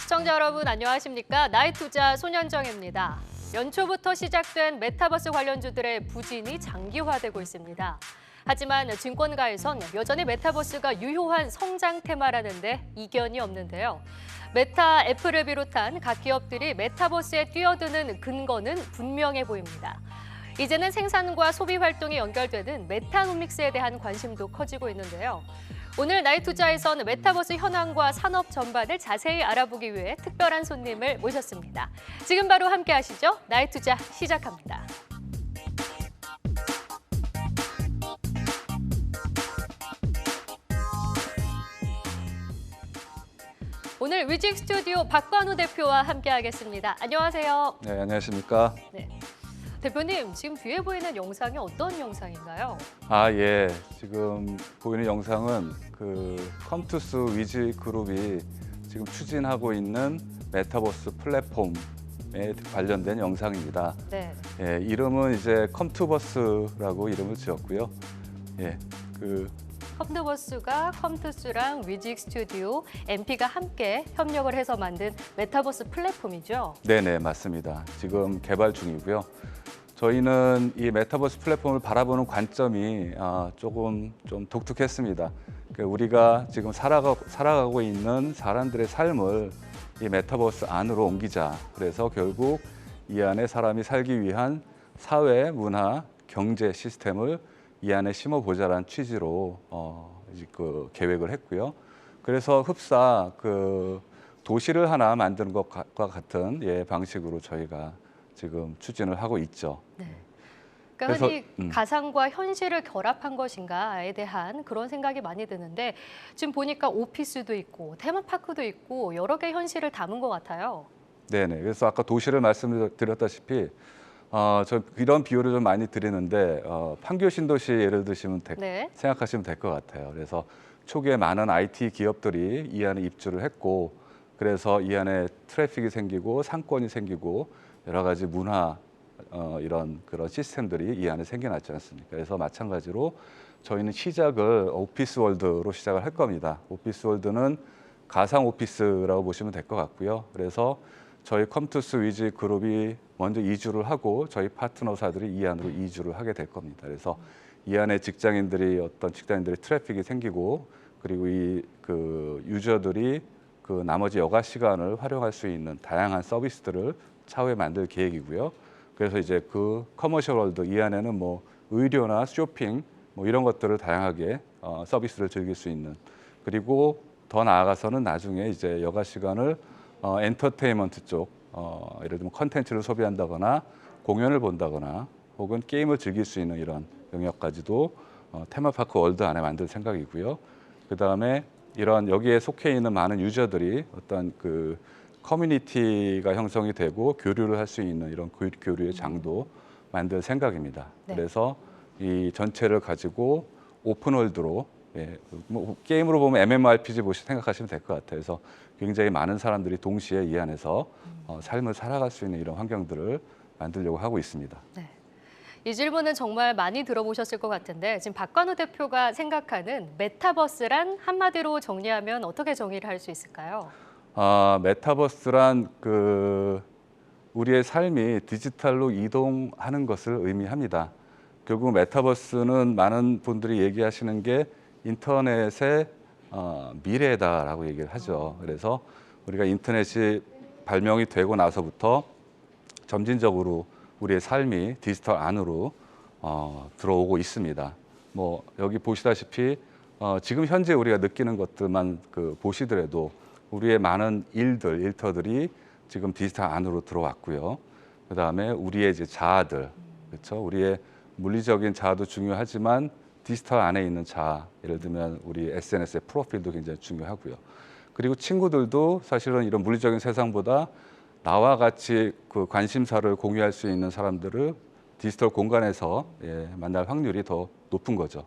시청자 여러분 안녕하십니까? 나이투자 손현정입니다. 연초부터 시작된 메타버스 관련주들의 부진이 장기화되고 있습니다. 하지만 증권가에선 여전히 메타버스가 유효한 성장 테마라는데 이견이 없는데요. 메타, 애플을 비롯한 각 기업들이 메타버스에 뛰어드는 근거는 분명해 보입니다. 이제는 생산과 소비 활동이 연결되는 메타노믹스에 대한 관심도 커지고 있는데요. 오늘 나이투자에서는 메타버스 현황과 산업 전반을 자세히 알아보기 위해 특별한 손님을 모셨습니다. 지금 바로 함께 하시죠. 나이투자 시작합니다. 오늘 위직 스튜디오 박관우 대표와 함께하겠습니다. 안녕하세요. 네, 안녕하십니까? 네. 대표님, 지금 뒤에 보이는 영상이 어떤 영상인가요? 예. 지금 보이는 영상은 컴투스 위즈 그룹이 지금 추진하고 있는 메타버스 플랫폼에 관련된 영상입니다. 네. 예, 이름은 이제 컴투버스라고 이름을 지었고요. 예, 컴투버스가 컴투스랑 위직 스튜디오, MP가 함께 협력을 해서 만든 메타버스 플랫폼이죠? 네네, 맞습니다. 지금 개발 중이고요. 저희는 이 메타버스 플랫폼을 바라보는 관점이 조금 좀 독특했습니다. 우리가 지금 살아가고 있는 사람들의 삶을 이 메타버스 안으로 옮기자. 그래서 결국 이 안에 사람이 살기 위한 사회, 문화, 경제 시스템을 이 안에 심어보자라는 취지로 계획을 했고요. 그래서 흡사 도시를 하나 만드는 것과 같은 방식으로 저희가 지금 추진을 하고 있죠. 네. 그러니까 흔히 가상과 현실을 결합한 것인가에 대한 그런 생각이 많이 드는데 지금 보니까 오피스도 있고 테마파크도 있고 여러 개의 현실을 담은 것 같아요. 네네. 그래서 아까 도시를 말씀드렸다시피 저 이런 비유를 좀 많이 드리는데 판교 신도시 예를 드시면 네. 생각하시면 될 것 같아요. 그래서 초기에 많은 IT 기업들이 이 안에 입주를 했고 그래서 이 안에 트래픽이 생기고 상권이 생기고 여러 가지 문화 이런 그런 시스템들이 이 안에 생겨났지 않습니까? 그래서 마찬가지로 저희는 시작을 오피스 월드로 시작을 할 겁니다. 오피스 월드는 가상 오피스라고 보시면 될 것 같고요. 그래서 저희 컴투스 위즈 그룹이 먼저 이주를 하고 저희 파트너사들이 이 안으로 이주를 하게 될 겁니다. 그래서 이 안에 직장인들의 트래픽이 생기고 그리고 이 유저들이 나머지 여가 시간을 활용할 수 있는 다양한 서비스들을 차후에 만들 계획이고요. 그래서 이제 커머셜 월드 이 안에는 뭐 의료나 쇼핑 뭐 이런 것들을 다양하게 서비스를 즐길 수 있는 그리고 더 나아가서는 나중에 이제 여가 시간을 엔터테인먼트 쪽 예를 들면 컨텐츠를 소비한다거나 공연을 본다거나 혹은 게임을 즐길 수 있는 이런 영역까지도 테마파크 월드 안에 만들 생각이고요. 그다음에 이런 여기에 속해 있는 많은 유저들이 어떤 커뮤니티가 형성이 되고 교류를 할 수 있는 이런 교류의 장도 만들 생각입니다. 네. 그래서 이 전체를 가지고 오픈월드로 뭐 게임으로 보면 MMORPG 생각하시면 될 것 같아요. 그래서 굉장히 많은 사람들이 동시에 이 안에서 삶을 살아갈 수 있는 이런 환경들을 만들려고 하고 있습니다. 네. 이 질문은 정말 많이 들어보셨을 것 같은데 지금 박관우 대표가 생각하는 메타버스란 한마디로 정리하면 어떻게 정의를 할 수 있을까요? 메타버스란 우리의 삶이 디지털로 이동하는 것을 의미합니다. 결국 메타버스는 많은 분들이 얘기하시는 게 인터넷의 미래다라고 얘기를 하죠. 그래서 우리가 인터넷이 발명이 되고 나서부터 점진적으로 우리의 삶이 디지털 안으로 들어오고 있습니다. 뭐 여기 보시다시피 지금 현재 우리가 느끼는 것들만 보시더라도 우리의 많은 일터들이 지금 디지털 안으로 들어왔고요. 그다음에 우리의 이제 자아들, 그렇죠? 우리의 물리적인 자아도 중요하지만 디지털 안에 있는 자아, 예를 들면 우리 SNS의 프로필도 굉장히 중요하고요. 그리고 친구들도 사실은 이런 물리적인 세상보다 나와 같이 관심사를 공유할 수 있는 사람들을 디지털 공간에서 만날 확률이 더 높은 거죠.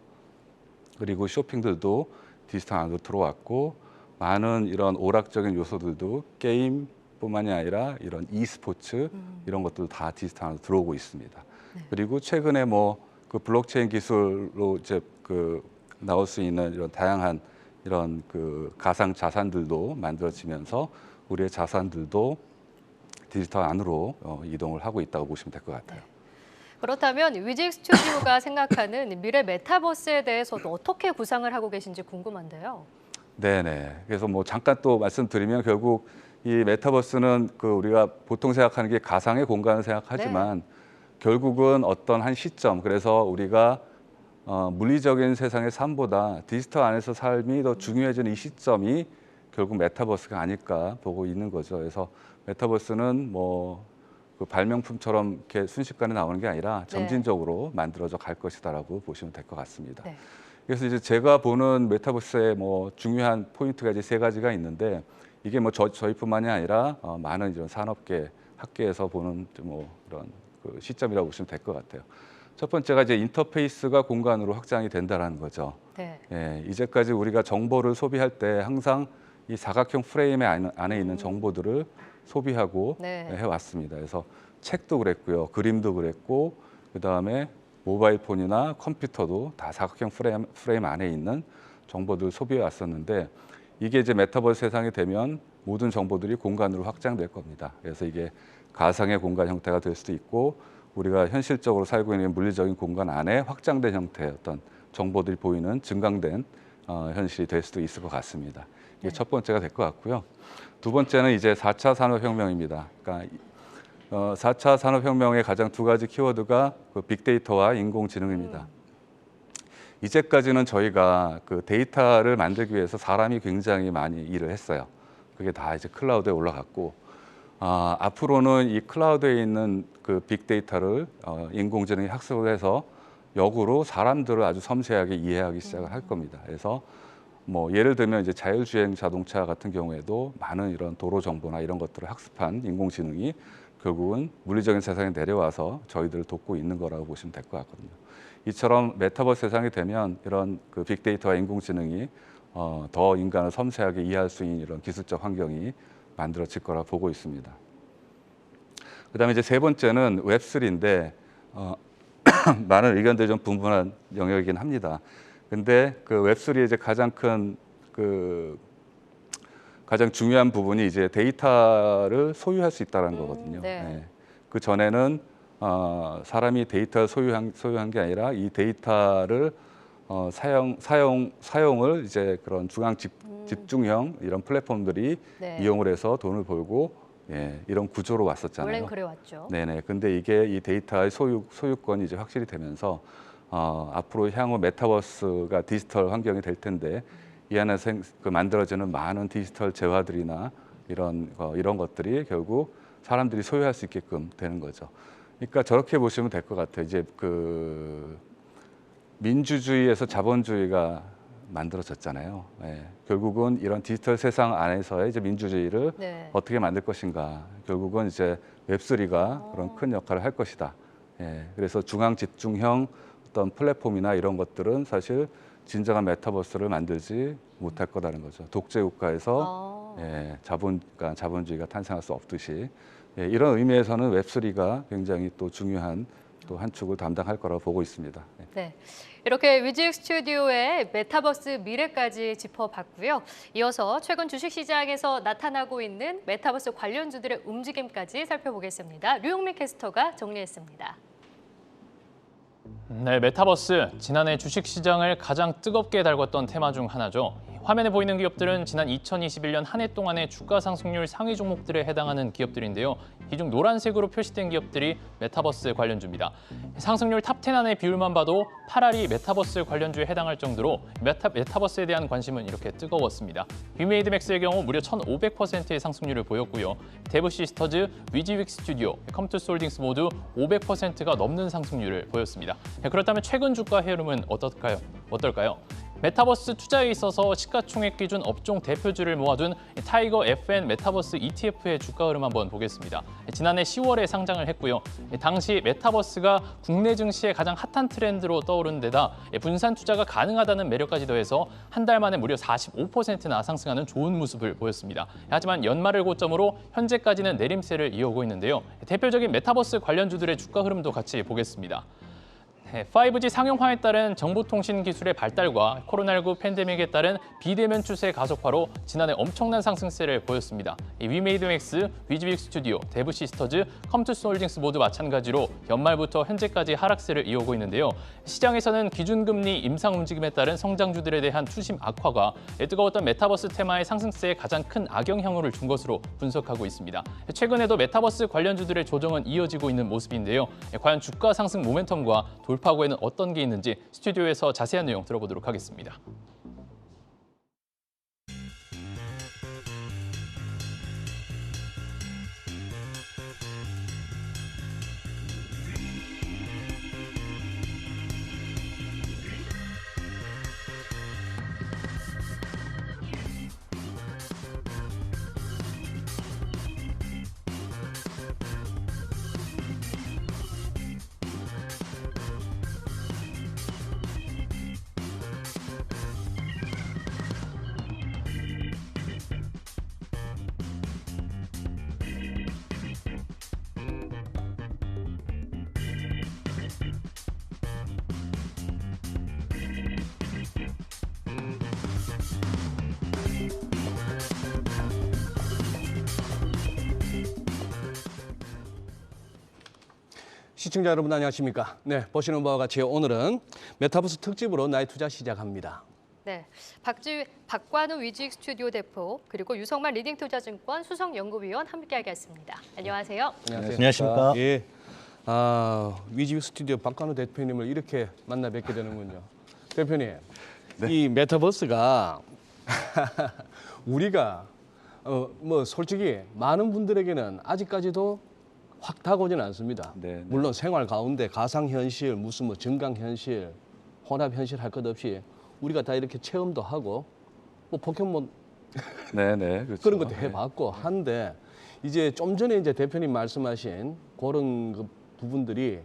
그리고 쇼핑들도 디지털 안으로 들어왔고 많은 이런 오락적인 요소들도 게임뿐만이 아니라 이런 e스포츠 이런 것들 다 디지털 안으로 들어오고 있습니다. 네. 그리고 최근에 블록체인 기술로 이제 나올 수 있는 이런 다양한 이런 그 가상 자산들도 만들어지면서 우리의 자산들도 디지털 안으로 이동을 하고 있다고 보시면 될 것 같아요. 그렇다면 위직 스튜디오가 생각하는 미래 메타버스에 대해서도 어떻게 구상을 하고 계신지 궁금한데요. 네네. 그래서 뭐 잠깐 또 말씀드리면 결국 이 메타버스는 그 우리가 보통 생각하는 게 가상의 공간을 생각하지만 결국은 어떤 한 시점, 그래서 우리가 물리적인 세상의 삶보다 디지털 안에서 삶이 더 중요해지는 이 시점이 결국 메타버스가 아닐까 보고 있는 거죠. 그래서 메타버스는 뭐 그 발명품처럼 이렇게 순식간에 나오는 게 아니라 점진적으로 만들어져 갈 것이다라고 보시면 될 것 같습니다. 네. 그래서 이제 제가 보는 메타버스의 뭐 중요한 포인트가 이제 세 가지가 있는데 이게 뭐 저희뿐만이 아니라 많은 이런 산업계, 학계에서 보는 뭐 그런 그 시점이라고 보시면 될 것 같아요. 첫 번째가 이제 인터페이스가 공간으로 확장이 된다라는 거죠. 네. 예, 이제까지 우리가 정보를 소비할 때 항상 이 사각형 프레임의 안에 있는 정보들을 소비하고 해왔습니다. 그래서 책도 그랬고요, 그림도 그랬고, 그 다음에 모바일 폰이나 컴퓨터도 다 사각형 프레임 안에 있는 정보들을 소비해 왔었는데 이게 이제 메타버스 세상이 되면 모든 정보들이 공간으로 확장될 겁니다. 그래서 이게 가상의 공간 형태가 될 수도 있고 우리가 현실적으로 살고 있는 물리적인 공간 안에 확장된 형태의 어떤 정보들이 보이는 증강된 현실이 될 수도 있을 것 같습니다. 이게 첫 번째가 될 것 같고요. 두 번째는 이제 4차 산업혁명입니다. 그러니까 4차 산업혁명의 가장 두 가지 키워드가 그 빅데이터와 인공지능입니다. 이제까지는 저희가 그 데이터를 만들기 위해서 사람이 굉장히 많이 일을 했어요. 그게 다 이제 클라우드에 올라갔고 앞으로는 이 클라우드에 있는 그 빅데이터를 인공지능이 학습을 해서 역으로 사람들을 아주 섬세하게 이해하기 시작을 할 겁니다. 그래서 뭐 예를 들면 이제 자율주행 자동차 같은 경우에도 많은 이런 도로 정보나 이런 것들을 학습한 인공지능이 결국은 물리적인 세상에 내려와서 저희들을 돕고 있는 거라고 보시면 될 것 같거든요. 이처럼 메타버스 세상이 되면 이런 그 빅데이터와 인공지능이 더 인간을 섬세하게 이해할 수 있는 이런 기술적 환경이 만들어질 거라 보고 있습니다. 그다음에 이제 세 번째는 웹3인데 많은 의견들이 좀 분분한 영역이긴 합니다. 근데 그 웹3의 이제 가장 큰 가장 중요한 부분이 이제 데이터를 소유할 수 있다는 거거든요. 네. 그 전에는 사람이 데이터를 소유한 게 아니라 이 데이터를 사용을 이제 그런 중앙 집중형 이런 플랫폼들이 이용을 해서 돈을 벌고 이런 구조로 왔었잖아요. 원래는 그래 왔죠. 네네. 근데 이게 이 데이터의 소유권이 이제 확실히 되면서 앞으로 향후 메타버스가 디지털 환경이 될 텐데 이 안에서 만들어지는 많은 디지털 재화들이나 이런 것들이 결국 사람들이 소유할 수 있게끔 되는 거죠. 그러니까 저렇게 보시면 될 것 같아요. 이제 그 민주주의에서 자본주의가 만들어졌잖아요. 결국은 이런 디지털 세상 안에서의 이제 민주주의를 어떻게 만들 것인가. 결국은 이제 웹3가 그런 큰 역할을 할 것이다. 그래서 중앙 집중형 어떤 플랫폼이나 이런 것들은 사실 진정한 메타버스를 만들지 못할 거라는 거죠. 독재 국가에서 자본주의가 탄생할 수 없듯이 이런 의미에서는 웹3가 굉장히 또 중요한 또 한 축을 담당할 거라고 보고 있습니다. 네, 이렇게 위직 스튜디오의 메타버스 미래까지 짚어봤고요. 이어서 최근 주식시장에서 나타나고 있는 메타버스 관련주들의 움직임까지 살펴보겠습니다. 류용민 캐스터가 정리했습니다. 네, 메타버스, 지난해 주식시장을 가장 뜨겁게 달궜던 테마 중 하나죠. 화면에 보이는 기업들은 지난 2021년 한 해 동안의 주가 상승률 상위 종목들에 해당하는 기업들인데요. 이 중 노란색으로 표시된 기업들이 메타버스 관련주입니다. 상승률 탑10 안의 비율만 봐도 8알이 메타버스 관련주에 해당할 정도로 메타버스에 대한 관심은 이렇게 뜨거웠습니다. 비메이드맥스의 경우 무려 1,500%의 상승률을 보였고요. 데브시스터즈, 위지윅 스튜디오, 컴투스홀딩스 모두 500%가 넘는 상승률을 보였습니다. 그렇다면 최근 주가 흐름은 어떨까요? 메타버스 투자에 있어서 시가총액 기준 업종 대표주를 모아둔 타이거 FN 메타버스 ETF의 주가 흐름 한번 보겠습니다. 지난해 10월에 상장을 했고요. 당시 메타버스가 국내 증시의 가장 핫한 트렌드로 떠오른 데다 분산 투자가 가능하다는 매력까지 더해서 한 달 만에 무려 45%나 상승하는 좋은 모습을 보였습니다. 하지만 연말을 고점으로 현재까지는 내림세를 이어오고 있는데요. 대표적인 메타버스 관련주들의 주가 흐름도 같이 보겠습니다. 5G 상용화에 따른 정보통신 기술의 발달과 코로나19 팬데믹에 따른 비대면 추세 가속화로 지난해 엄청난 상승세를 보였습니다. 위메이드맥스, 위즈빅 스튜디오, 데브시스터즈, 컴투스홀딩스 모두 마찬가지로 연말부터 현재까지 하락세를 이어오고 있는데요. 시장에서는 기준금리 인상 움직임에 따른 성장주들에 대한 투심 악화가 뜨거웠던 메타버스 테마의 상승세에 가장 큰 악영향을 준 것으로 분석하고 있습니다. 최근에도 메타버스 관련주들의 조정은 이어지고 있는 모습인데요. 과연 주가 상승 모멘텀과 돌파구에는 어떤 게 있는지 스튜디오에서 자세한 내용 들어보도록 하겠습니다. 시청자 여러분 안녕하십니까? 네, 보시는 바와 같이 오늘은 메타버스 특집으로 나의 투자 시작합니다. 네, 박관우 위즈빅 스튜디오 대표 그리고 유성만 리딩투자증권 수석연구위원 함께하겠습니다. 안녕하세요. 안녕하십니까? 예, 위즈빅 스튜디오 박관우 대표님을 이렇게 만나 뵙게 되는군요. 대표님, 이 메타버스가 우리가 뭐 솔직히 많은 분들에게는 아직까지도 확 다가오지는 않습니다. 네. 물론 생활 가운데 가상현실, 무슨 뭐 증강현실, 혼합현실 할 것 없이 우리가 다 이렇게 체험도 하고 뭐 포켓몬 네네. 그렇죠. 그런 것도 해봤고 한데 이제 좀 전에 이제 대표님 말씀하신 그런 그 부분들이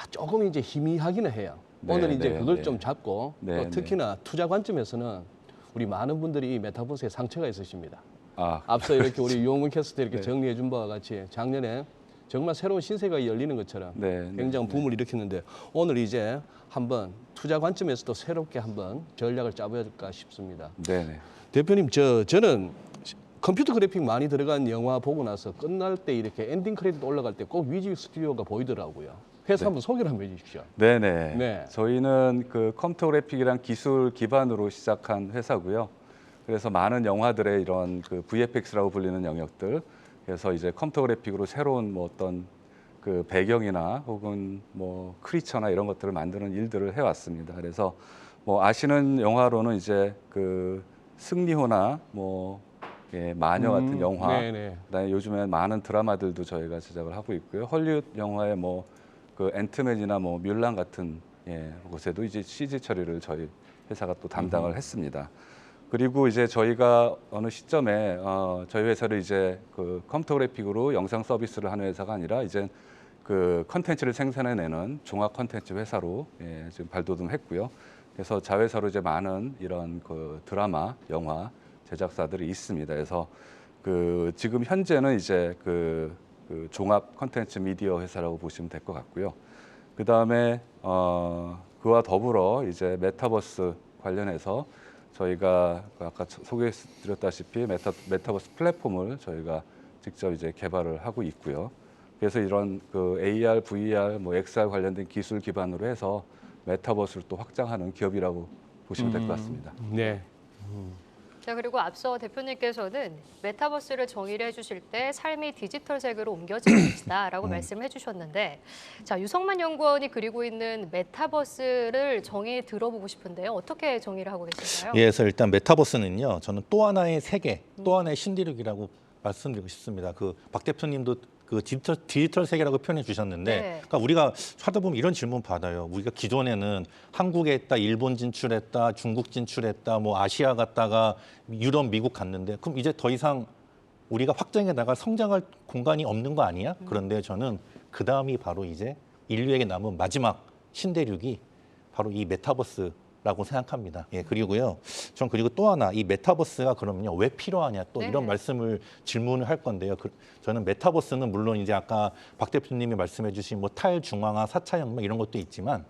조금 이제 희미하기는 해요. 네, 오늘 이제 네, 그걸 네. 좀 잡고 네, 또 특히나 투자 관점에서는 우리 많은 분들이 이 메타버스에 상처가 있으십니다. 앞서 이렇게 우리 유홍문 캐스터 이렇게 네. 정리해 준 바와 같이 작년에 정말 새로운 신세가 열리는 것처럼 네, 굉장한 네, 붐을 일으켰는데 오늘 이제 한번 투자 관점에서도 새롭게 한번 전략을 짜볼까 싶습니다. 네네. 대표님, 저는 컴퓨터 그래픽 많이 들어간 영화 보고 나서 끝날 때 이렇게 엔딩 크레딧 올라갈 때 꼭 위즈빅 스튜디오가 보이더라고요. 회사 네. 한번 소개를 한번 해주십시오. 네네. 네. 저희는 그 컴퓨터 그래픽이란 기술 기반으로 시작한 회사고요. 그래서 많은 영화들의 이런 그 VFX라고 불리는 영역들, 그래서 이제 컴퓨터 그래픽으로 새로운 뭐 어떤 그 배경이나 혹은 뭐 크리처나 이런 것들을 만드는 일들을 해왔습니다. 그래서 뭐 아시는 영화로는 이제 그 승리호나 뭐 마녀 같은 영화, 네네. 그다음에 요즘에 많은 드라마들도 저희가 제작을 하고 있고요. 헐리우드 영화의 뭐 그 앤트맨이나 뭐 뮬란 같은 곳에도 이제 CG 처리를 저희 회사가 또 담당을 했습니다. 그리고 이제 저희가 어느 시점에 저희 회사를 이제 그 컴퓨터 그래픽으로 영상 서비스를 하는 회사가 아니라 이제 그 컨텐츠를 생산해내는 종합 컨텐츠 회사로 지금 발돋움했고요. 그래서 자회사로 이제 많은 이런 그 드라마, 영화 제작사들이 있습니다. 그래서 그 지금 현재는 이제 그 종합 컨텐츠 미디어 회사라고 보시면 될 것 같고요. 그 다음에 그와 더불어 이제 메타버스 관련해서 저희가 아까 소개해드렸다시피 메타버스 플랫폼을 저희가 직접 이제 개발을 하고 있고요. 그래서 이런 그 AR, VR, 뭐 XR 관련된 기술 기반으로 해서 메타버스를 또 확장하는 기업이라고 보시면 될 것 같습니다. 네. 자, 그리고 앞서 대표님께서는 메타버스를 정의를 해주실 때 삶이 디지털 세계로 옮겨지는 것이다라고 말씀을 해주셨는데, 자, 유성만 연구원이 그리고 있는 메타버스를 정의 들어보고 싶은데요. 어떻게 정의를 하고 계신가요? 예, 그래서 일단 메타버스는요, 저는 또 하나의 세계, 또 하나의 신대륙이라고 말씀드리고 싶습니다. 그 박 대표님도 그 디지털 세계라고 표현해 주셨는데, 네. 그러니까 우리가 하다 보면 이런 질문 받아요. 우리가 기존에는 한국에 있다, 일본 진출했다, 중국 진출했다, 뭐 아시아 갔다가 유럽, 미국 갔는데, 그럼 이제 더 이상 우리가 확장해 나갈 성장할 공간이 없는 거 아니야? 그런데 저는 그 다음이 바로 이제 인류에게 남은 마지막 신대륙이 바로 이 메타버스라고 생각합니다. 예, 그리고요. 전 그리고 또 하나 이 메타버스가 그러면요 왜 필요하냐 또 네. 이런 질문을 할 건데요. 저는 메타버스는 물론 이제 아까 박 대표님이 말씀해주신 뭐 탈중앙화, 4차 혁명 이런 것도 있지만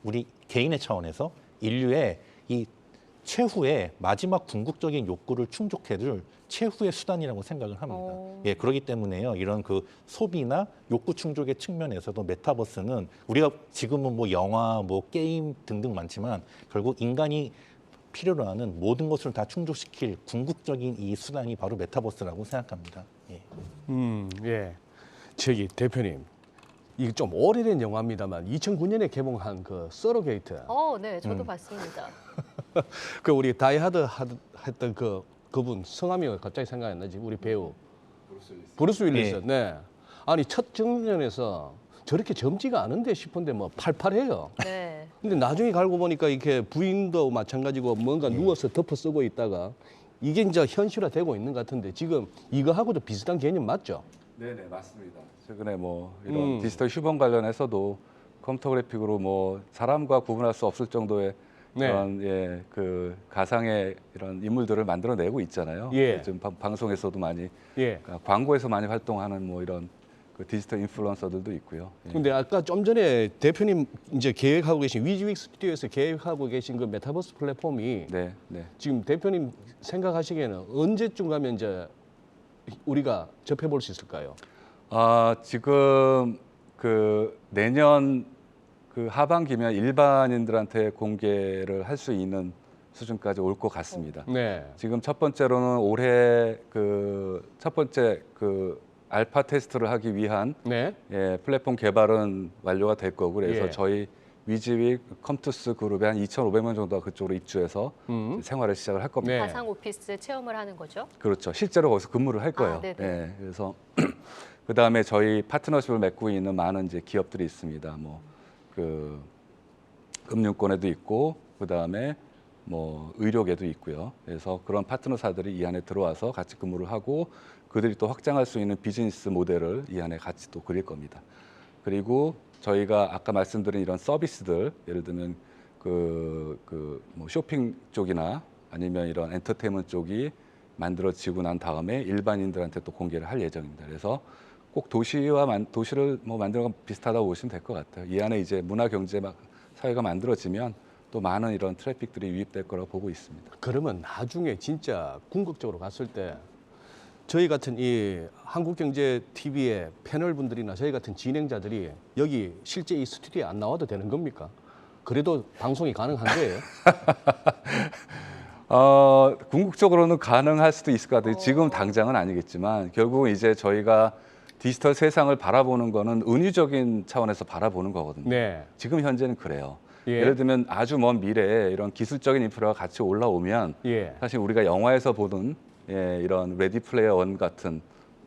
우리 개인의 차원에서 인류의 이 최후의 마지막 궁극적인 욕구를 충족해줄 최후의 수단이라고 생각을 합니다. 예, 그렇기 때문에요. 이런 그 소비나 욕구 충족의 측면에서도 메타버스는 우리가 지금은 뭐 영화, 뭐 게임 등등 많지만 결국 인간이 필요로 하는 모든 것을 다 충족시킬 궁극적인 이 수단이 바로 메타버스라고 생각합니다. 예. 예. 저기 대표님, 이게 좀 오래된 영화입니다만 2009년에 개봉한 그 서로게이트. 네, 저도 봤습니다. 그 우리 다이하드 했던 그분 성함이 갑자기 생각이 안 나지? 우리 배우 브루스 윌리스. 네. 아니 첫 정년에서 저렇게 젊지가 않은데 싶은데 뭐 팔팔해요. 네. 근데 나중에 갈고 보니까 이렇게 부인도 마찬가지고 뭔가 누워서 덮어 쓰고 있다가 이게 이제 현실화되고 있는 것 같은데 지금 이거하고도 비슷한 개념 맞죠? 네네 맞습니다. 최근에 뭐 이런 디지털 휴먼 관련해서도 컴퓨터 그래픽으로 뭐 사람과 구분할 수 없을 정도의 네. 그런 그 가상의 이런 인물들을 만들어내고 있잖아요. 예. 지금 방송에서도 많이 예. 그러니까 광고에서 많이 활동하는 뭐 이런 그 디지털 인플루언서들도 있고요. 예. 근데 아까 좀 전에 대표님 이제 계획하고 계신 위즈윅 스튜디오에서 계획하고 계신 그 메타버스 플랫폼이 네, 네. 지금 대표님 생각하시기에는 언제쯤 가면 이제 우리가 접해볼 수 있을까요? 지금 그 내년 그 하반기면 일반인들한테 공개를 할 수 있는 수준까지 올 것 같습니다. 네. 지금 첫 번째로는 올해 첫 번째 알파 테스트를 하기 위한 네. 플랫폼 개발은 완료가 될 거고 그래서 예. 저희 위즈윅 컴투스 그룹에 한 2,500명 정도가 그쪽으로 입주해서 생활을 시작을 할 겁니다. 네. 가상 오피스 체험을 하는 거죠? 그렇죠. 실제로 거기서 근무를 할 거예요. 네네. 예, 그래서 그 다음에 저희 파트너십을 맺고 있는 많은 이제 기업들이 있습니다. 뭐 그 금융권에도 있고 그 다음에 뭐 의료계도 있고요. 그래서 그런 파트너사들이 이 안에 들어와서 같이 근무를 하고 그들이 또 확장할 수 있는 비즈니스 모델을 이 안에 같이 또 그릴 겁니다. 그리고 저희가 아까 말씀드린 이런 서비스들 예를 들면 뭐 쇼핑 쪽이나 아니면 이런 엔터테인먼트 쪽이 만들어지고 난 다음에 일반인들한테 또 공개를 할 예정입니다. 그래서 꼭 도시를 뭐 만드는 건 비슷하다고 보시면 될 것 같아요. 이 안에 이제 문화 경제 사회가 만들어지면 또 많은 이런 트래픽들이 유입될 거라고 보고 있습니다. 그러면 나중에 진짜 궁극적으로 갔을 때 저희 같은 이 한국경제TV의 패널 분들이나 저희 같은 진행자들이 여기 실제 이 스튜디오에 안 나와도 되는 겁니까? 그래도 방송이 가능한 거예요? 궁극적으로는 가능할 수도 있을 것 같아요. 지금 당장은 아니겠지만 결국은 이제 저희가 디지털 세상을 바라보는 거는 은유적인 차원에서 바라보는 거거든요. 네. 지금 현재는 그래요. 예. 예를 들면 아주 먼 미래에 이런 기술적인 인프라가 같이 올라오면 예. 사실 우리가 영화에서 보는 이런 레디 플레이어 원 같은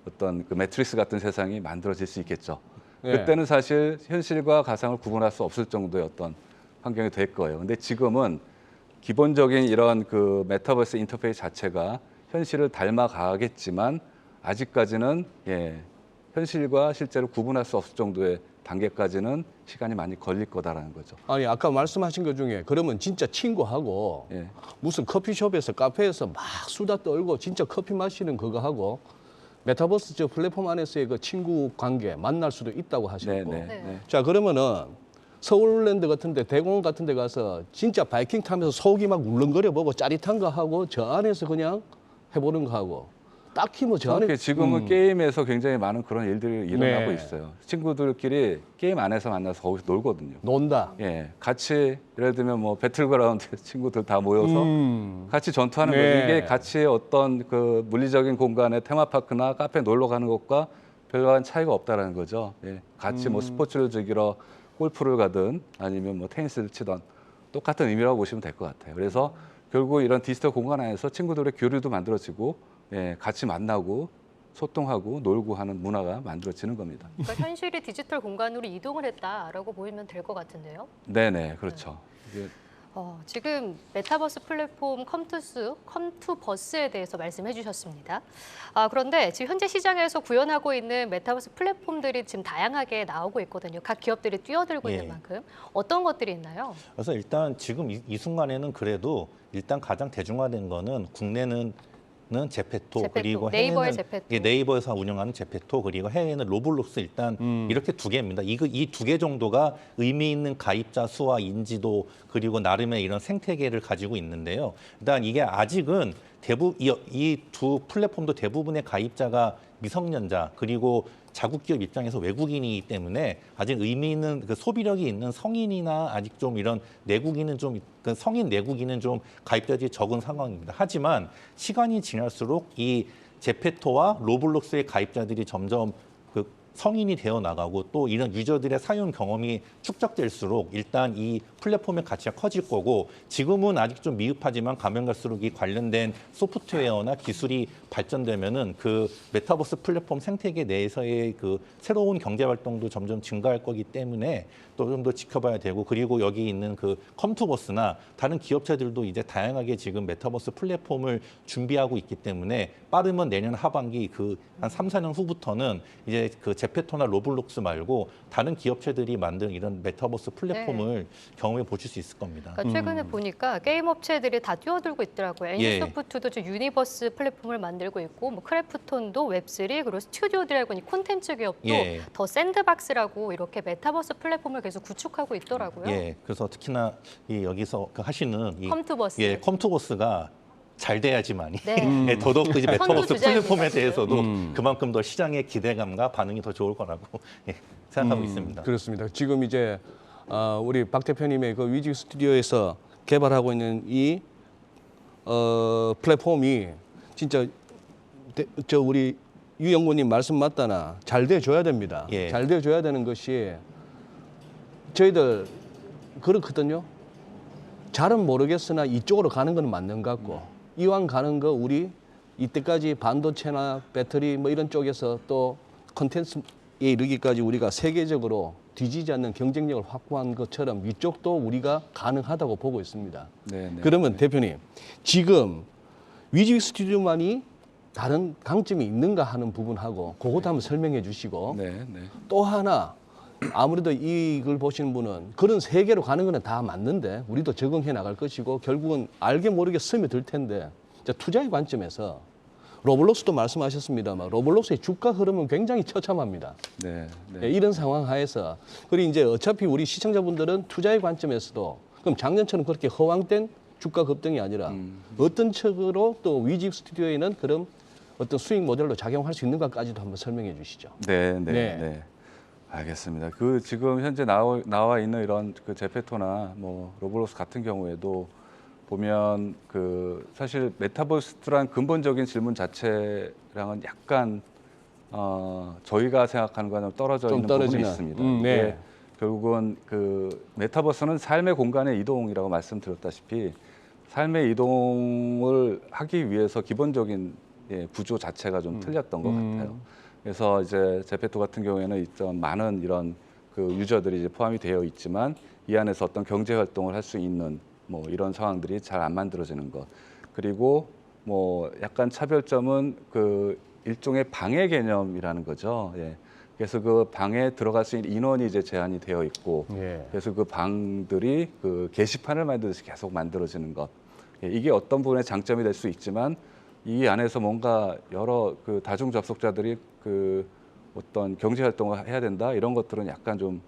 어떤 그 매트릭스 같은 세상이 만들어질 수 있겠죠. 예. 그때는 사실 현실과 가상을 구분할 수 없을 정도의 어떤 환경이 될 거예요. 근데 지금은 기본적인 이런 그 메타버스 인터페이스 자체가 현실을 닮아가겠지만 아직까지는 현실과 실제로 구분할 수 없을 정도의 단계까지는 시간이 많이 걸릴 거다라는 거죠. 아니 아까 말씀하신 것 중에 그러면 진짜 친구하고 예. 무슨 커피숍에서 카페에서 막 수다 떨고 진짜 커피 마시는 그거 하고 메타버스 저 플랫폼 안에서의 그 친구 관계 만날 수도 있다고 하셨고. 네. 자 그러면은 서울랜드 같은데 대공원 같은데 가서 진짜 바이킹 타면서 속이 막 울렁거려 보고 짜릿한 거 하고 저 안에서 그냥 해보는 거 하고 딱히 뭐 저 안에 그렇게 지금은 게임에서 굉장히 많은 그런 일들이 일어나고 네. 있어요. 친구들끼리 게임 안에서 만나서 거기서 놀거든요. 논다. 같이 예를 들면 뭐 배틀그라운드 친구들 다 모여서 같이 전투하는 네. 거죠. 이게 같이 어떤 그 물리적인 공간에 테마파크나 카페 놀러 가는 것과 별다른 차이가 없다라는 거죠. 같이 뭐 스포츠를 즐기러 골프를 가든 아니면 뭐 테니스를 치던 똑같은 의미라고 보시면 될 것 같아요. 그래서 결국 이런 디지털 공간 안에서 친구들의 교류도 만들어지고 같이 만나고 소통하고 놀고 하는 문화가 만들어지는 겁니다. 그러니까 현실이 디지털 공간으로 이동을 했다라고 보이면 될 것 같은데요. 네네, 그렇죠. 이게 지금 메타버스 플랫폼 컴투버스에 대해서 말씀해 주셨습니다. 그런데 지금 현재 시장에서 구현하고 있는 메타버스 플랫폼들이 지금 다양하게 나오고 있거든요. 각 기업들이 뛰어들고 있는 만큼 어떤 것들이 있나요? 그래서 일단 지금 이 순간에는 그래도 일단 가장 대중화된 거는 국내는 제페토, 제페토, 그리고 네이버의 해외는 제페토. 예, 네이버에서 운영하는 제페토, 그리고 해외는 로블록스 일단 이렇게 두 개입니다. 이 두 개 정도가 의미 있는 가입자 수와 인지도 그리고 나름의 이런 생태계를 가지고 있는데요. 일단 이게 아직은 대부분 이 두 플랫폼도 대부분의 가입자가 미성년자 그리고 자국 기업 입장에서 외국인이기 때문에 아직 의미 있는 그 소비력이 있는 성인이나 아직 좀 이런 내국인은 좀 그 성인 내국인은 좀 가입자들이 적은 상황입니다. 하지만 시간이 지날수록 이 제페토와 로블록스의 가입자들이 점점 그 성인이 되어 나가고 또 이런 유저들의 사용 경험이 축적될수록 일단 이 플랫폼의 가치가 커질 거고 지금은 아직 좀 미흡하지만 가면 갈수록 이 관련된 소프트웨어나 기술이 발전되면은 그 메타버스 플랫폼 생태계 내에서의 그 새로운 경제 활동도 점점 증가할 거기 때문에 또 좀 더 지켜봐야 되고 그리고 여기 있는 그 컴투버스나 다른 기업체들도 이제 다양하게 지금 메타버스 플랫폼을 준비하고 있기 때문에 빠르면 내년 하반기 그 한 3, 4년 후부터는 이제 그 제페토나 로블록스 말고 다른 기업체들이 만든 이런 메타버스 플랫폼을 경험해 보실 수 있을 겁니다. 그러니까 최근에 보니까 게임 업체들이 다 뛰어들고 있더라고요. 예. NC소프트도 지금 유니버스 플랫폼을 만들고 있고, 뭐 크래프톤도 웹3 그리고 스튜디오 드래곤이 콘텐츠 기업도 예. 더 샌드박스라고 이렇게 메타버스 플랫폼을 계속 구축하고 있더라고요. 예, 그래서 특히나 이 여기서 그 하시는 이 컴투버스. 예, 컴투버스가 잘 돼야지만이 네. 예, 더더욱 이제 메타버스 선두주자입니다, 플랫폼에 지금. 대해서도 그만큼 더 시장의 기대감과 반응이 더 좋을 거라고 예, 생각하고 있습니다. 그렇습니다. 지금 이제 우리 박 대표님의 그 위직 스튜디오에서 개발하고 있는 이 플랫폼이 진짜 저 우리 유 연구님 말씀 맞다나 잘 돼줘야 됩니다. 예. 잘 돼줘야 되는 것이 저희들 그렇거든요. 잘은 모르겠으나 이쪽으로 가는 건 맞는 것 같고 이왕 가는 거 우리 이때까지 반도체나 배터리 뭐 이런 쪽에서 또 컨텐츠에 이르기까지 우리가 세계적으로 뒤지지 않는 경쟁력을 확보한 것처럼 이쪽도 우리가 가능하다고 보고 있습니다. 네, 네. 그러면 대표님 지금 위직 스튜디오만이 다른 강점이 있는가 하는 부분하고 그것도 한번 설명해 주시고 네, 네. 또 하나 아무래도 이걸 보시는 분은 그런 세계로 가는 거는 다 맞는데 우리도 적응해 나갈 것이고 결국은 알게 모르게 스며들 텐데 투자의 관점에서 로블록스도 말씀하셨습니다만 로블록스의 주가 흐름은 굉장히 처참합니다. 네, 네. 예, 이런 상황 하에서 그리고 이제 어차피 우리 시청자분들은 투자의 관점에서도 그럼 작년처럼 그렇게 허황된 주가 급등이 아니라 어떤 척으로 또 위직 스튜디오에는 그런 어떤 수익 모델로 작용할 수 있는가까지도 한번 설명해 주시죠. 네, 네, 네. 네. 알겠습니다. 그 지금 현재 나와 있는 이런 그 제페토나 뭐 로블록스 같은 경우에도 보면 그 사실 메타버스란 근본적인 질문 자체랑은 약간 저희가 생각하는 거는 떨어져 좀 있는 떨어지는. 부분이 있습니다. 네. 이게 결국은 그 메타버스는 삶의 공간의 이동이라고 말씀드렸다시피 삶의 이동을 하기 위해서 기본적인 구조 자체가 좀 틀렸던 것 같아요. 그래서 이제 제페토 같은 경우에는 좀 많은 이런 그 유저들이 이제 포함이 되어 있지만 이 안에서 어떤 경제 활동을 할 수 있는 뭐 이런 상황들이 잘 안 만들어지는 것. 그리고 뭐 약간 차별점은 그 일종의 방해 개념이라는 거죠. 예. 그래서 그 방에 들어갈 수 있는 인원이 이제 제한이 되어 있고, 예. 그래서 그 방들이 그 게시판을 만들듯이 계속 만들어지는 것. 예, 이게 어떤 부분의 장점이 될 수 있지만 이 안에서 뭔가 여러 그 다중 접속자들이 그 어떤 경제 활동을 해야 된다 이런 것들은 약간 좀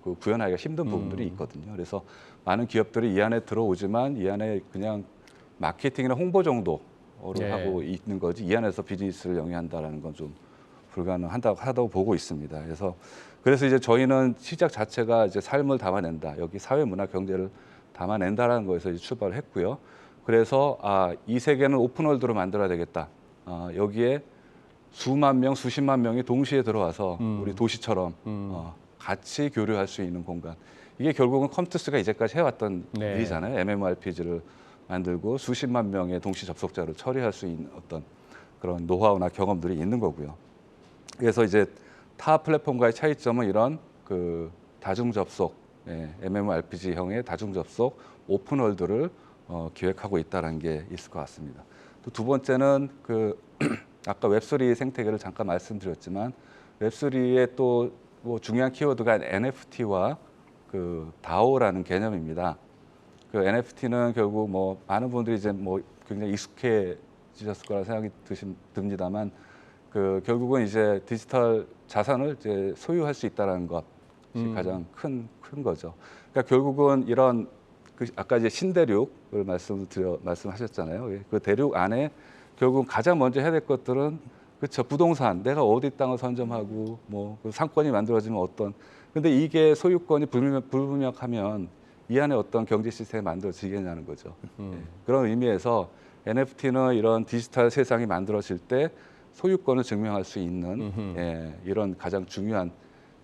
그 구현하기가 힘든 부분들이 있거든요. 그래서 많은 기업들이 이 안에 들어오지만 이 안에 그냥 마케팅이나 홍보 정도로 네. 하고 있는 거지 이 안에서 비즈니스를 영위한다라는 건 좀 불가능하다고 보고 있습니다. 그래서 이제 저희는 시작 자체가 이제 삶을 담아낸다. 여기 사회, 문화, 경제를 담아낸다라는 거에서 이제 출발을 했고요. 그래서 이 세계는 오픈월드로 만들어야 되겠다. 여기에 수만 명, 수십만 명이 동시에 들어와서 우리 도시처럼 같이 교류할 수 있는 공간. 이게 결국은 컴투스가 이제까지 해왔던 네. 일이잖아요. MMORPG를 만들고 수십만 명의 동시 접속자를 처리할 수 있는 어떤 그런 노하우나 경험들이 있는 거고요. 그래서 이제 타 플랫폼과의 차이점은 이런 그 다중 접속, MMORPG형의 다중 접속 오픈월드를 기획하고 있다는 게 있을 것 같습니다. 또 두 번째는 그 아까 웹3 생태계를 잠깐 말씀드렸지만 웹3의 또 뭐 중요한 키워드가 NFT와 그 DAO라는 개념입니다. 그 NFT는 결국 뭐 많은 분들이 이제 뭐 굉장히 익숙해 느끼셨을 거라 생각이 듭니다만 그 결국은 이제 디지털 자산을 이제 소유할 수 있다는 것이 가장 큰 거죠. 그러니까 결국은 이런 그 아까 이제 신대륙을 말씀하셨잖아요. 그 대륙 안에 결국 가장 먼저 해야 될 것들은 그렇죠. 부동산, 내가 어디 땅을 선점하고 뭐그 상권이 만들어지면 어떤 근데 이게 소유권이 불분명하면 이 안에 어떤 경제 시스템이 만들어지겠냐는 거죠. 예. 그런 의미에서 NFT는 이런 디지털 세상이 만들어질 때 소유권을 증명할 수 있는 예, 이런 가장 중요한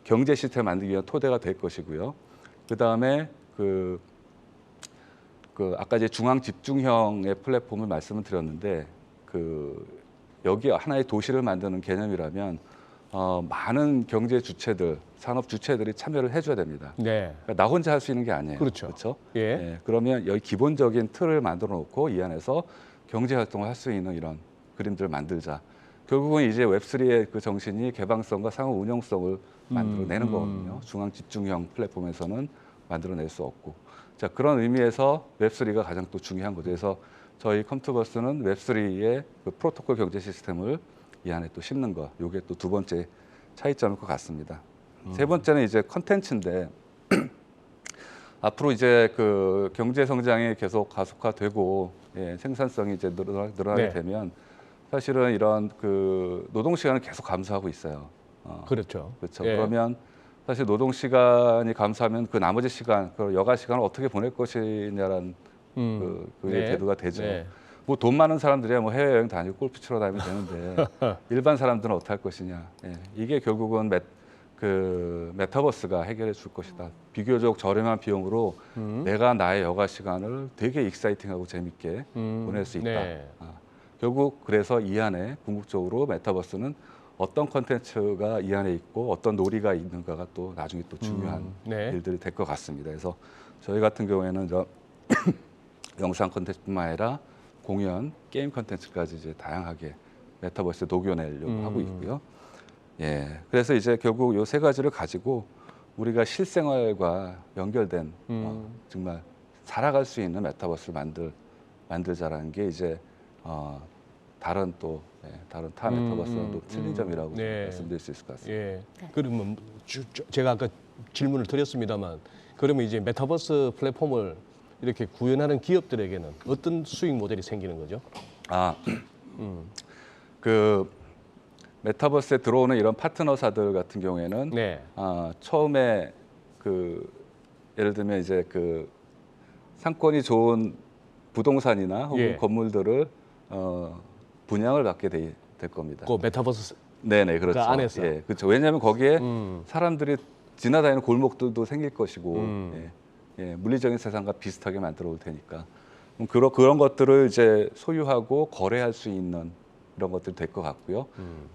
경제 시스템을 만들기 위한 토대가 될 것이고요. 그 다음에 그 아까 이제 중앙 집중형의 플랫폼을 말씀을 드렸는데 여기 하나의 도시를 만드는 개념이라면 많은 경제 주체들, 산업 주체들이 참여를 해줘야 됩니다. 네. 그러니까 나 혼자 할 수 있는 게 아니에요. 그렇죠. 예. 예, 그러면 여기 기본적인 틀을 만들어 놓고 이 안에서 경제 활동을 할 수 있는 이런 그림들을 만들자. 결국은 이제 웹3의 그 정신이 개방성과 상호 운영성을 만들어내는 거거든요. 중앙 집중형 플랫폼에서는 만들어낼 수 없고. 자, 그런 의미에서 웹3가 가장 또 중요한 거죠. 그래서 저희 컴투버스는 웹3의 그 프로토콜 경제 시스템을 이 안에 또 심는 거. 이게 또 두 번째 차이점일 것 같습니다. 세 번째는 이제 컨텐츠인데 앞으로 이제 그 경제 성장이 계속 가속화되고 예, 생산성이 이제 늘어나게 네. 되면 사실은 이런 그 노동 시간을 계속 감소하고 있어요. 그렇죠. 그렇죠. 예. 그러면 사실 노동 시간이 감소하면 그 나머지 시간, 그 여가 시간을 어떻게 보낼 것이냐라는 그게 네. 대두가 되죠. 네. 뭐 돈 많은 사람들이야 뭐 해외여행 다니고 골프 치러 다니면 되는데 일반 사람들은 어떻게 할 것이냐. 예. 이게 결국은 메타버스가 해결해 줄 것이다. 비교적 저렴한 비용으로 내가 나의 여가 시간을 되게 익사이팅하고 재밌게 보낼 수 있다. 네. 결국 그래서 이 안에 궁극적으로 메타버스는 어떤 컨텐츠가 이 안에 있고 어떤 놀이가 있는가가 또 나중에 또 중요한 네. 일들이 될 것 같습니다. 그래서 저희 같은 경우에는 영상 컨텐츠뿐만 아니라 공연, 게임 컨텐츠까지 이제 다양하게 메타버스에 녹여내려고 하고 있고요. 예, 그래서 이제 결국 요 세 가지를 가지고 우리가 실생활과 연결된 정말 살아갈 수 있는 메타버스를 만들자라는 게 이제 다른 타 메타버스와는 또 틀린 점이라고 네. 말씀드릴 수 있을 것 같습니다. 예. 그러면 제가 아까 질문을 드렸습니다만 그러면 이제 메타버스 플랫폼을 이렇게 구현하는 기업들에게는 어떤 수익 모델이 생기는 거죠? 그 메타버스에 들어오는 이런 파트너사들 같은 경우에는 네. 처음에 그 예를 들면 이제 그 상권이 좋은 부동산이나 혹은 예. 건물들을 분양을 받게 될 겁니다. 그 메타버스 네네 그렇죠. 그 안에서. 예, 그렇죠. 왜냐하면 거기에 사람들이 지나다니는 골목들도 생길 것이고 예, 물리적인 세상과 비슷하게 만들어 올 테니까 그런 것들을 이제 소유하고 거래할 수 있는 이런 것들이 될 것 같고요.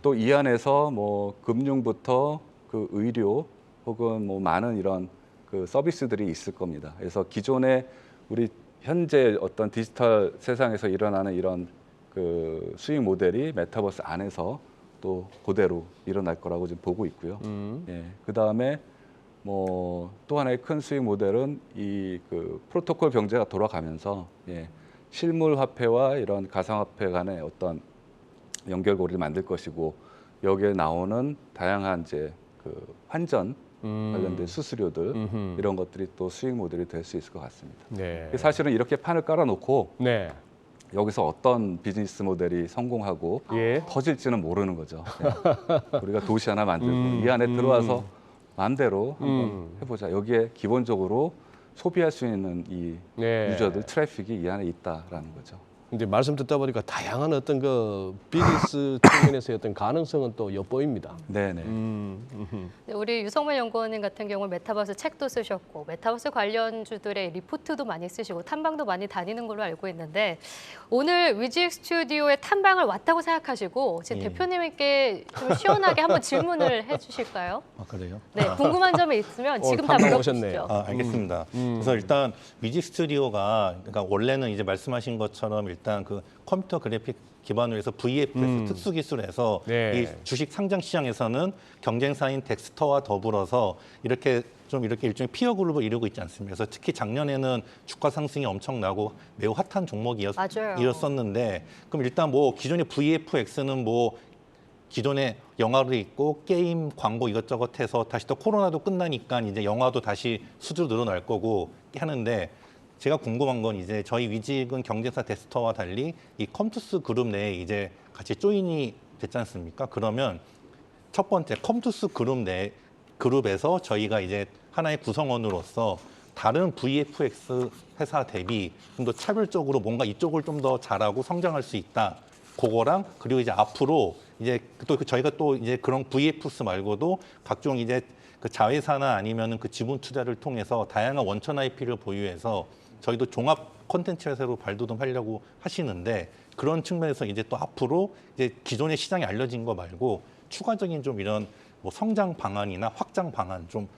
또 이 안에서 뭐 금융부터 그 의료 혹은 뭐 많은 이런 그 서비스들이 있을 겁니다. 그래서 기존에 우리 현재 어떤 디지털 세상에서 일어나는 이런 그 수익 모델이 메타버스 안에서 또 그대로 일어날 거라고 지금 보고 있고요. 예, 그 다음에 뭐 또 하나의 큰 수익 모델은 이 그 프로토콜 경제가 돌아가면서 예, 실물 화폐와 이런 가상화폐 간의 어떤 연결고리를 만들 것이고 여기에 나오는 다양한 이제 그 환전 관련된 수수료들 이런 것들이 또 수익 모델이 될 수 있을 것 같습니다. 네. 사실은 이렇게 판을 깔아놓고 네. 여기서 어떤 비즈니스 모델이 성공하고 예. 터질지는 모르는 거죠. 네. 우리가 도시 하나 만들고 이 안에 들어와서 마음대로 한번 해보자. 여기에 기본적으로 소비할 수 있는 이 네. 유저들 트래픽이 이 안에 있다라는 거죠. 이제 말씀 듣다 보니까 다양한 어떤 그 비즈니스 측면에서의 어떤 가능성은 또 엿보입니다. 네네. 우리 유성만 연구원님 같은 경우는 메타버스 책도 쓰셨고 메타버스 관련주들의 리포트도 많이 쓰시고 탐방도 많이 다니는 걸로 알고 있는데 오늘 위직 스튜디오에 탐방을 왔다고 생각하시고 지금 대표님께 좀 시원하게 한번 질문을 해주실까요? 아, 그래요? 네, 궁금한 점이 있으면 지금 다 탐방 물어보시죠. 오셨네요. 알겠습니다. 그래서 일단 뮤직 스튜디오가 그러니까 원래는 이제 말씀하신 것처럼 일단 그 컴퓨터 그래픽 기반으로 해서 VFX 특수 기술에서 네. 이 주식 상장 시장에서는 경쟁사인 덱스터와 더불어서 이렇게 일종의 피어 그룹을 이루고 있지 않습니까? 그래서 특히 작년에는 주가 상승이 엄청나고 매우 핫한 맞아요. 종목이었었는데 그럼 일단 뭐 기존의 VFX는 뭐 기존에 영화도 있고 게임, 광고 이것저것 해서 다시 또 코로나도 끝나니까 이제 영화도 다시 수주로 늘어날 거고 하는데 제가 궁금한 건 이제 저희 위직은 경쟁사 덱스터와 달리 이 컴투스 그룹 내에 이제 같이 조인이 됐지 않습니까? 그러면 첫 번째 컴투스 그룹에서 저희가 이제 하나의 구성원으로서 다른 VFX 회사 대비 좀 더 차별적으로 뭔가 이쪽을 좀 더 잘하고 성장할 수 있다. 그거랑 그리고 이제 앞으로 이제 또 저희가 또 이제 그런 VFX 말고도 각종 이제 그 자회사나 아니면은 그 지분 투자를 통해서 다양한 원천 IP를 보유해서 저희도 종합 콘텐츠 회사로 발돋움하려고 하시는데 그런 측면에서 이제 또 앞으로 이제 기존의 시장에 알려진 거 말고 추가적인 좀 이런 뭐 성장 방안이나 확장 방안 좀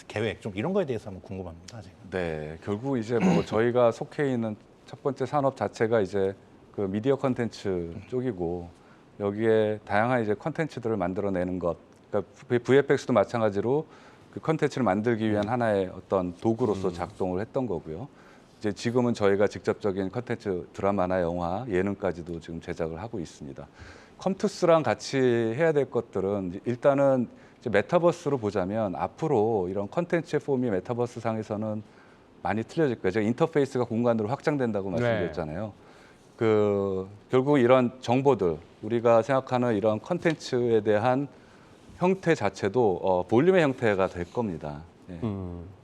계획 좀 이런 거에 대해서 한번 궁금합니다. 제가. 네, 결국 이제 뭐 저희가 속해 있는 첫 번째 산업 자체가 이제 그 미디어 컨텐츠 쪽이고 여기에 다양한 이제 컨텐츠들을 만들어내는 것. 그러니까 VFX도 마찬가지로 그 컨텐츠를 만들기 위한 하나의 어떤 도구로서 작동을 했던 거고요. 이제 지금은 저희가 직접적인 컨텐츠 드라마나 영화, 예능까지도 지금 제작을 하고 있습니다. 컴투스랑 같이 해야 될 것들은 일단은 이제 메타버스로 보자면 앞으로 이런 컨텐츠의 폼이 메타버스 상에서는 많이 틀려질 거예요. 제가 인터페이스가 공간으로 확장된다고 말씀드렸잖아요. 그 결국 이런 정보들 우리가 생각하는 이런 컨텐츠에 대한 형태 자체도 볼륨의 형태가 될 겁니다. 예.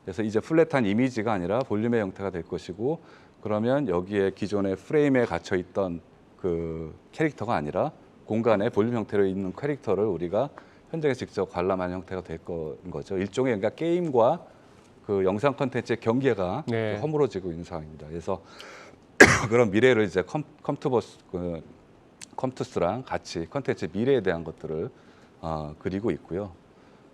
그래서 이제 플랫한 이미지가 아니라 볼륨의 형태가 될 것이고 그러면 여기에 기존의 프레임에 갇혀 있던 그 캐릭터가 아니라 공간에 볼륨 형태로 있는 캐릭터를 우리가 현장에 직접 관람하는 형태가 될 거죠. 일종의 그러니까 게임과 그 영상 콘텐츠의 경계가 네. 허물어지고 있는 상황입니다. 그래서 그런 미래를 이제 컴투스랑 같이 콘텐츠 미래에 대한 것들을 그리고 있고요.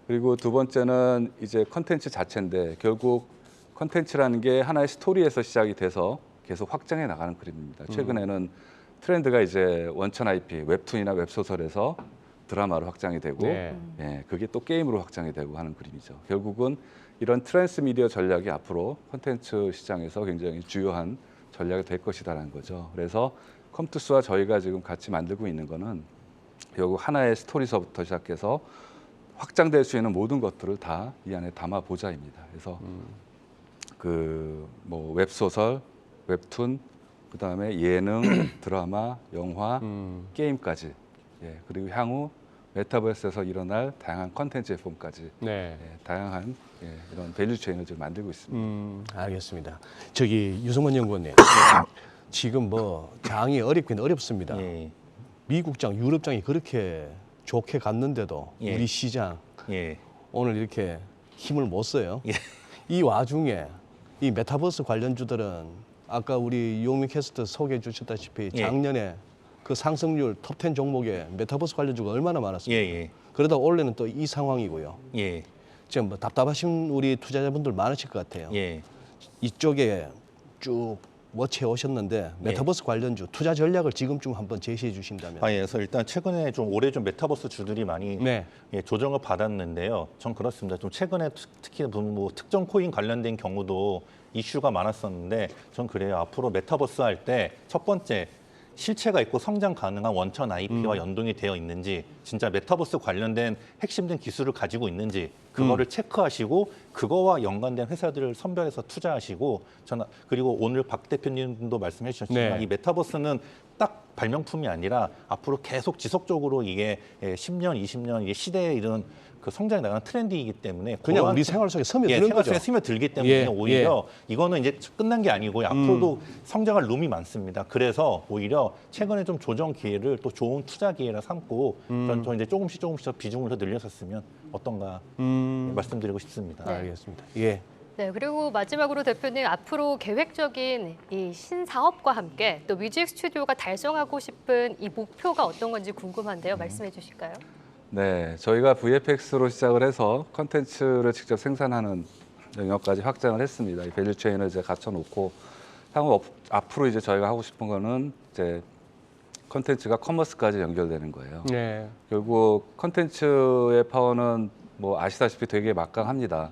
그리고 두 번째는 이제 콘텐츠 자체인데 결국 콘텐츠라는 게 하나의 스토리에서 시작이 돼서 계속 확장해 나가는 그림입니다. 최근에는 트렌드가 이제 원천 IP, 웹툰이나 웹소설에서 드라마로 확장이 되고 네. 예, 그게 또 게임으로 확장이 되고 하는 그림이죠. 결국은 이런 트랜스미디어 전략이 앞으로 콘텐츠 시장에서 굉장히 주요한 전략이 될 것이다라는 거죠. 그래서 컴투스와 저희가 지금 같이 만들고 있는 거는 결국 하나의 스토리서부터 시작해서 확장될 수 있는 모든 것들을 다 이 안에 담아 보자입니다. 그래서 그 뭐 웹소설, 웹툰, 그다음에 예능, 드라마, 영화, 게임까지 예, 그리고 향후 메타버스에서 일어날 다양한 컨텐츠의 폼까지 네. 예, 다양한 예, 이런 밸류 체인을 지금 만들고 있습니다. 알겠습니다. 저기 유성원 연구원님, 지금 뭐 장이 어렵긴 어렵습니다. 예. 미국장, 유럽장이 그렇게 좋게 갔는데도 예. 우리 시장 예. 오늘 이렇게 힘을 못 써요. 예. 이 와중에 이 메타버스 관련주들은 아까 우리 유홍민 캐스터 소개해 주셨다시피 예. 작년에 그 상승률 톱10 종목에 메타버스 관련주가 얼마나 많았습니까? 예. 그러다 올해는 또 이 상황이고요. 예. 지금 뭐 답답하신 우리 투자자분들 많으실 것 같아요. 예. 이쪽에 쭉 워치해 오셨는데 메타버스 관련주 투자 전략을 지금쯤 한번 제시해 주신다면. 예. 그래서 일단 최근에 좀 올해 좀 메타버스 주들이 많이 네. 예, 조정을 받았는데요. 전 그렇습니다. 좀 최근에 특히 뭐 특정 코인 관련된 경우도 이슈가 많았었는데 전 그래요. 앞으로 메타버스 할 때 첫 번째 실체가 있고 성장 가능한 원천 IP와 연동이 되어 있는지 진짜 메타버스 관련된 핵심된 기술을 가지고 있는지 그거를 체크하시고 그거와 연관된 회사들을 선별해서 투자하시고 그리고 오늘 박 대표님도 말씀해 주셨지만 네. 이 메타버스는 딱 발명품이 아니라 앞으로 계속 지속적으로 이게 10년, 20년 이게 시대에 이런 그 성장에 나가는 트렌드이기 때문에 그냥 그러한 우리 생활 속에 스며드는 생활 거죠. 속에 스며들기 때문에 예, 오히려 이거는 이제 끝난 게 아니고 앞으로도 성장할 룸이 많습니다. 그래서 오히려 최근에 좀 조정 기회를 또 좋은 투자 기회라 삼고 저 이제 조금씩 비중을 더 늘렸었으면 어떤가 말씀드리고 싶습니다. 네. 알겠습니다. 예. 네, 그리고 마지막으로 대표님 앞으로 계획적인 이 신사업과 함께 또 뮤직 스튜디오가 달성하고 싶은 이 목표가 어떤 건지 궁금한데요. 말씀해 주실까요? 네, 저희가 VFX로 시작을 해서 컨텐츠를 직접 생산하는 영역까지 확장을 했습니다. 이 밸류 체인을 이제 갖춰놓고 향후 앞으로 이제 저희가 하고 싶은 거는 이제 컨텐츠가 커머스까지 연결되는 거예요. 네. 결국 컨텐츠의 파워는 뭐 아시다시피 되게 막강합니다.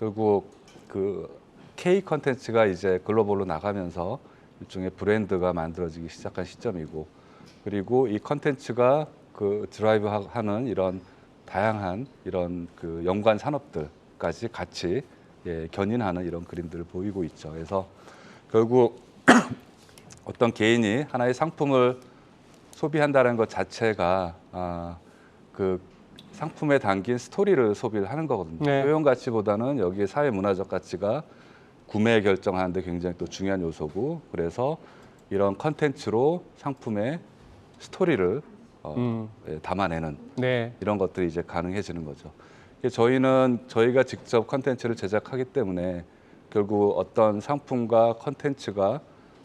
결국 그 K 컨텐츠가 이제 글로벌로 나가면서 일종의 브랜드가 만들어지기 시작한 시점이고, 그리고 이 컨텐츠가 그 드라이브하는 이런 다양한 이런 그 연관 산업들까지 같이 견인하는 이런 그림들을 보이고 있죠. 그래서 결국 어떤 개인이 하나의 상품을 소비한다는 것 자체가 그 상품에 담긴 스토리를 소비를 하는 거거든요. 네. 효용 가치보다는 여기에 사회 문화적 가치가 구매 결정하는 데 굉장히 또 중요한 요소고, 그래서 이런 컨텐츠로 상품의 스토리를 담아내는 네. 이런 것들이 이제 가능해지는 거죠. 저희가 직접 컨텐츠를 제작하기 때문에 결국 어떤 상품과 컨텐츠가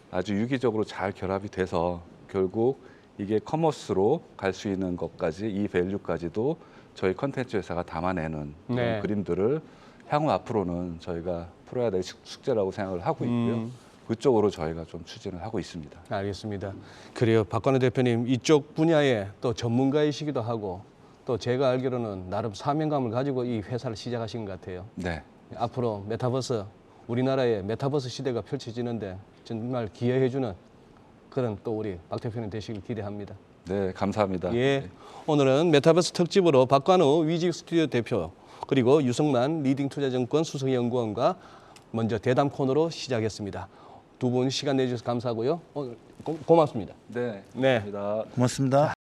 아주 유기적으로 잘 결합이 돼서 결국 이게 커머스로 갈 수 있는 것까지, 이 밸류까지도 저희 컨텐츠 회사가 담아내는 그런 네. 그림들을 향후 앞으로는 저희가 풀어야 될 숙제라고 생각을 하고 있고요. 그쪽으로 저희가 좀 추진을 하고 있습니다. 알겠습니다. 그래요. 박관우 대표님 이쪽 분야의 또 전문가이시기도 하고 또 제가 알기로는 나름 사명감을 가지고 이 회사를 시작하신 것 같아요. 네. 앞으로 메타버스, 우리나라의 메타버스 시대가 펼쳐지는데 정말 기여해주는 그런 또 우리 박 대표님 되시길 기대합니다. 네, 감사합니다. 예, 오늘은 메타버스 특집으로 박관우 위직 스튜디오 대표 그리고 유성만 리딩투자증권 수석연구원과 먼저 대담 코너로 시작했습니다. 두 분 시간 내주셔서 감사하고요. 오늘 고맙습니다. 네, 네. 감사합니다. 고맙습니다.